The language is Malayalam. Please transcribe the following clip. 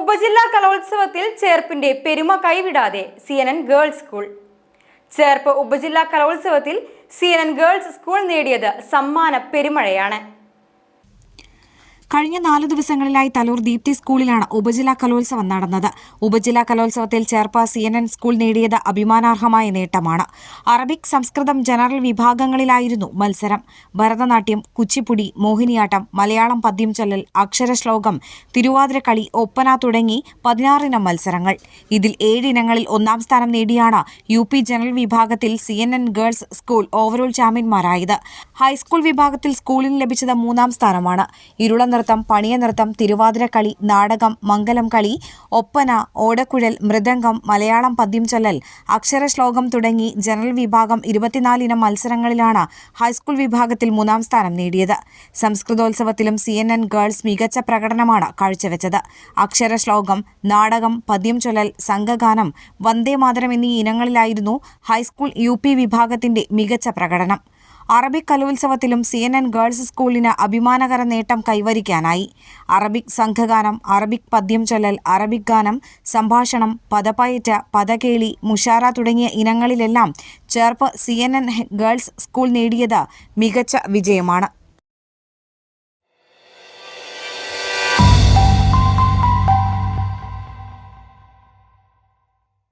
ഉപജില്ലാ കലോത്സവത്തിൽ ചേർപ്പിന്റെ പെരുമ കൈവിടാതെ CNN ഗേൾസ് സ്കൂൾ. ചേർപ്പ് ഉപജില്ലാ കലോത്സവത്തിൽ CNN ഗേൾസ് സ്കൂൾ നേടിയത് സമ്മാന പെരുമഴയാണ്. കഴിഞ്ഞ 4 ദിവസങ്ങളിലായി തലൂർ ദീപ്തി സ്കൂളിലാണ് ഉപജില്ലാ കലോത്സവം നടന്നത്. ഉപജില്ലാ കലോത്സവത്തിൽ ചേർപ്പ് CNN സ്കൂൾ നേടിയത് അഭിമാനാർഹമായ നേട്ടമാണ്. അറബിക്, സംസ്കൃതം, ജനറൽ വിഭാഗങ്ങളിലായിരുന്നു മത്സരം. ഭരതനാട്യം, കുച്ചിപ്പുടി, മോഹിനിയാട്ടം, മലയാളം പദ്യം ചൊല്ലൽ, അക്ഷരശ്ലോകം, തിരുവാതിരക്കളി, ഒപ്പന തുടങ്ങി 16 ഇനം മത്സരങ്ങൾ. ഇതിൽ 7 ഇനങ്ങളിൽ 1ാം സ്ഥാനം നേടിയാണ് UP ജനറൽ വിഭാഗത്തിൽ CNN ഗേൾസ് സ്കൂൾ ഓവറോൾ ചാമ്പ്യന്മാരായത്. ഹൈസ്കൂൾ വിഭാഗത്തിൽ സ്കൂളിന് ലഭിച്ചത് 3ാം സ്ഥാനമാണ്. ഇരുള നൃത്തം, പണിയ നൃത്തം, തിരുവാതിരക്കളി, നാടകം, മംഗലം കളി, ഒപ്പന, ഓടക്കുഴൽ, മൃദംഗം, മലയാളം പദ്യം ചൊല്ലൽ, അക്ഷരശ്ലോകം തുടങ്ങി ജനറൽ വിഭാഗം 24 ഇനം മത്സരങ്ങളിലാണ് ഹൈസ്കൂൾ വിഭാഗത്തിൽ 3ാം സ്ഥാനം നേടിയത്. സംസ്കൃതോത്സവത്തിലും CNN ഗേൾസ് മികച്ച പ്രകടനമാണ് കാഴ്ചവെച്ചത്. അക്ഷരശ്ലോകം, നാടകം, പദ്യം ചൊല്ലൽ, സംഘഗാനം, വന്ദേമാതരം എന്നീ ഇനങ്ങളിലായിരുന്നു ഹൈസ്കൂൾ UP വിഭാഗത്തിന്റെ മികച്ച പ്രകടനം. അറബിക് കലോത്സവത്തിലും CNN ഗേൾസ് സ്കൂളിന് അഭിമാനകര നേട്ടം കൈവരിക്കാനായി. അറബിക് സംഘഗാനം, അറബിക് പദ്യം ചൊല്ലൽ, അറബിക് ഗാനം, സംഭാഷണം, പദപ്പയറ്റ്, പദകേളി, മുഷാര തുടങ്ങിയ ഇനങ്ങളിലെല്ലാം ചേർപ്പ് CNN ഗേൾസ് സ്കൂൾ നേടിയത് മികച്ച വിജയമാണ്.